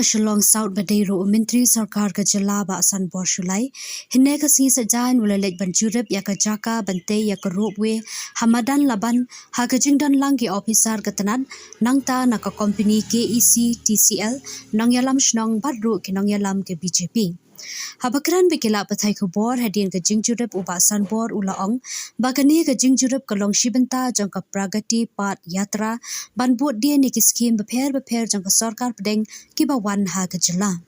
ka Shillong South Badero Menteri Sarkar ka Jalaba Asan Borshulai hinne ka singi sajain ulalek banjurep ya ka jaka bante ya ka ropwe Hamadan Laban ha ka jingdan langgi officer ka tanan nangta na ka company KEC TCL nang yalam shnong badru ki nang yalam ke BJP. Habakran bikila pathai ko bor hadin ka jingjurep ubasan bor ulaong bagani ka jingjurep ka long shibanta jang ka pragati pat yatra banbut dia ni ki skim beper jang ka sarkar pedeng ki bawan ha ka jela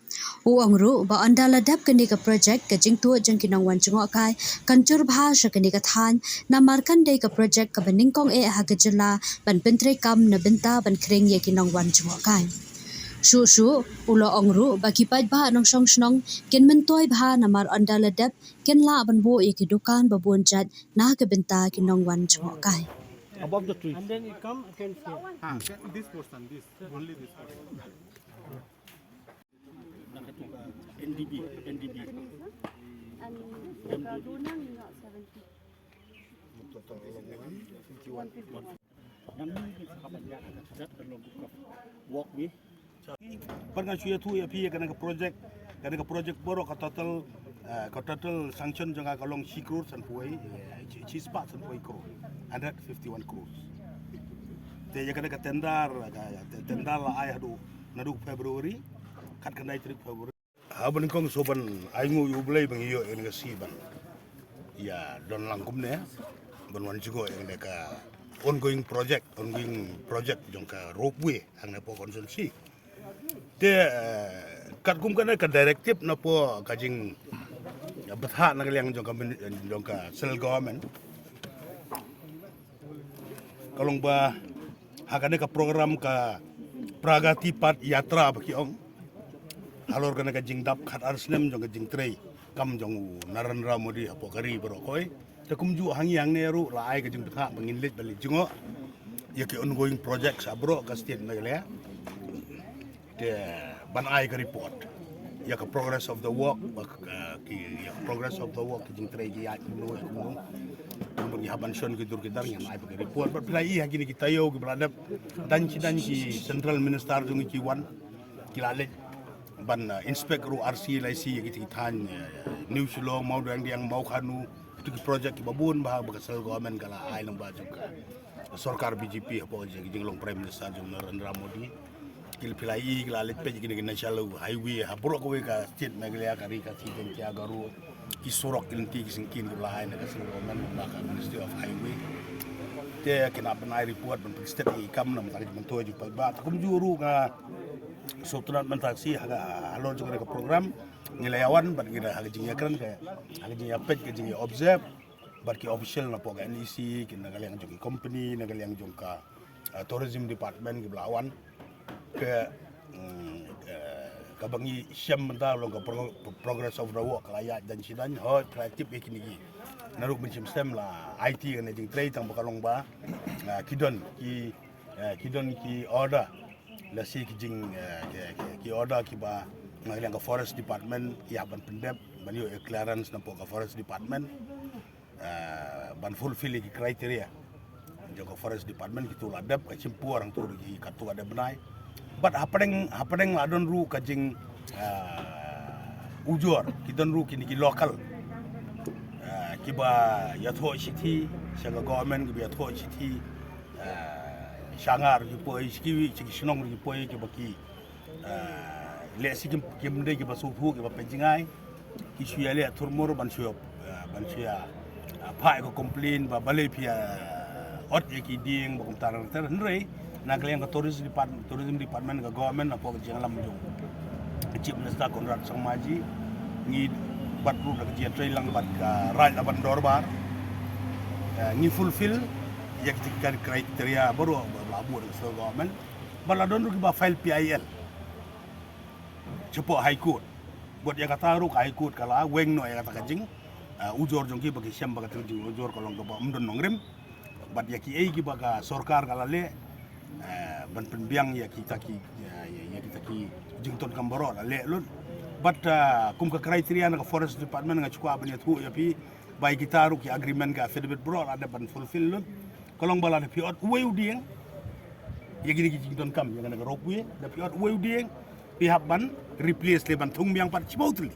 uangru ba andala dap kani ka project ka jingtu jang ki nang wan chungo kai kancur bhasha kani ka than na markan dei ka project ka beningkong ha ka jela ban pentre kam na benta ban kreng ye ki nang wan chungo kai Shu ulo ongru baki paj ba nong song snong ken mentoi ba namar andala dep ken la ban bo e ki dukan babun jat na ke benta ki nong wan chmo kai above the tree. And then it come again here. This portion, only this portion. NDB. And the Gunang not 70. Walkway. Pernah cuy tu ya pi kerana project baru ka total sanction jangan kalong 6 crore san puai cispa san puai crore 151 crores. Te ya kerana tendar lah ayah nadu Februari kat kena 3 Februari. Haban kong soban aingu yublay bang iyo yang siban. Ya don langkum ne ban wan juga yang deka ongoing project jangka ropeway ang napo konsumsi. Te kat kum kana ka directive na po kajing betha na kaliang jangka sel government. Kalong ba hakane ka program ka pragati pat yatra baki ong alor kana ka jing dap khat arsnem jangka jing trei kam jong Narendra Modi apo kari berokoi te kumju hangyang neru la ai ka jing betha banginlit balik jingo ya ki ongoing project sabro ka state na kaliya ban ai ka report ya ka progress of the work ki progress of the work jing trei ji ya no kemudian haban son ki dur kitar yang ai ka report but plai ha kini kita yo ki beradab dan ki central minister jung ki wan kilale ban inspect ru RC LIC ki than new Shillong mau yang mau khanu tu project ki babun bah bakasal government kala ai lang ba ka sarkar BJP apa jing long prime minister jung Narendra Modi kil pilai lalit pe gini national highway habro ko ka state meglia kari ka siden kia garu ki sorok inti ki singkin ki lain ka sing government ba ka ministry of highway te kena benai report ban state ikam nam tali mentoy ju ba kum juru ka sotran mentaksi haga alor juga ka program nilayawan ban gira haga jing yakran ka haga jing yapet ka jing observe bat ki official na po ka NEC kin nagal yang jong company nagal yang jong ka tourism department ki belawan ke kabangi syam menta long progress of the work layak dan sidan hot kreatif ikini naruk mencim stem la IT kan jing trade tang bakalong ba kidon ki order la si ki jing ki order ki ba ngang ka forest department ki aban pendep ban yo clearance na po ka forest department ban fulfill ki criteria joko forest department ki tu ladap ka cimpu orang tu ki katu ada benai but hapeng adon ru kajing ujor kidon ru kini ki local kiba yatho city saga government ki yatho city shangar ki poi skiwi ki sinong ki poi ki baki le sikim kimde ki basupu ki bapenjingai ki suya turmur ban suya pai ko complain ba balai pia ot ki ding ba kumtarang nrei na kalian ke tourism department ke government apa ke jangan lamjung chief minister Konrad Sangmaji ni bat ru nak jian trail lang bat ka right aban dorbar ni fulfill ya kita kriteria baru labu ke government baladon ru ba file PIL cepo high court buat yang kata ru high court kala weng no ya kata kajing ujor jongki bagi siam bagi terjing ujor kalau ke amdon nongrim bat ya ki baga sarkar kala le ban penbiang ya kita ki jington kamboro le lun but kum ka kriteria na forest department nga chukwa ban yatu ya pi bai kita ru ki agreement ka fedebet bro ada ban fulfill lun kolong bala pi ot weu dieng ya gini ki jington kam ya na ropwe da pi ot weu dieng pihak ban replace le ban thung yang pat chibau tuli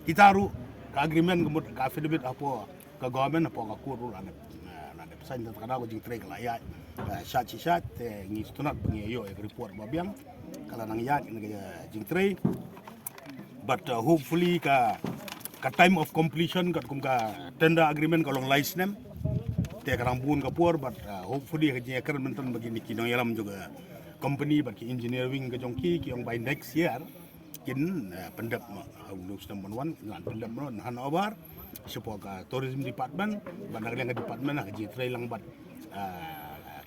kita ru ka agreement kemud ka affidavit apa ka government apa ka kur ru na pesan dan kada ko jing trek la ya shat ngi stunat pengi yo report babiang kala nang ya jing trek but hopefully ka time of completion kat kum ka tender agreement kalong license te karambun kapur but hopefully ka jing akan mentan begini kinong yalam juga company bagi engineering ke jongki yang by next year kin pendap untuk sistem bantuan dengan pendap non Hanover support ka tourism department bandar yang department ka jitrai lang bat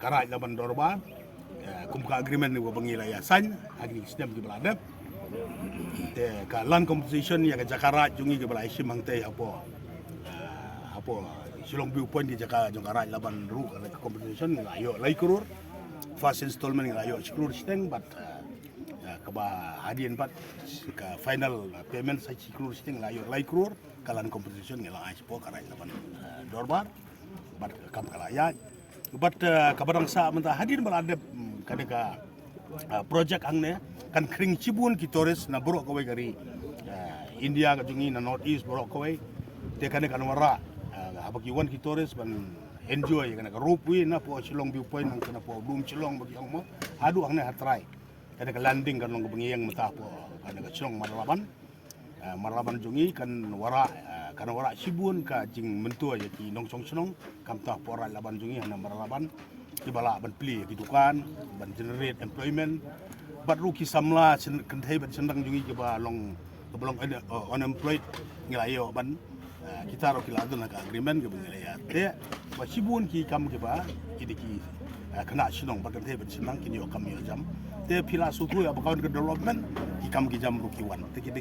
karai laban dorban kum ka agreement ni bangila yasan agri sistem di beladap te ka land competition yang ka Jakarta jungi ke balai simang te apa silong viewpoint di Jakarta jong karai laban ru ka competition ayo lai kurur first installment ayo seluruh sistem but kaba hadian bat ka final payment sa seluruh sistem ayo lai kurur kalan competition ngela aspo karai laban dorbar but kam kalaya but kabarang sa menta hadian balade kadeka project angne kan kring cibun ki tourist na borok kawai kari India ka jungi na north east borok kawai te kan wara abaki wan ki tourist ban enjoy kana ka rope na po silong viewpoint nang kana po bloom silong bagi ang mo adu ang na hatry kana ka landing kan long bangiyang mata po kana ka silong marlaban jungi kan wara sibun ka jing mentua ya ki nong song sunong kam ta po laban jungi hana marlaban di bala ban pli ki dukan ban generate employment bat ruki samla kan thai ban sendang jungi ke ba long unemployed ngilayo ban kita ro kila aduna ka agreement ke bangila ya te wasibun ki kam ke ba ki kena sinong ba kan thai ban sendang kini yo kam yo jam te pila sutu ya ba kawan ke development ki kam ki jam ruki wan te ki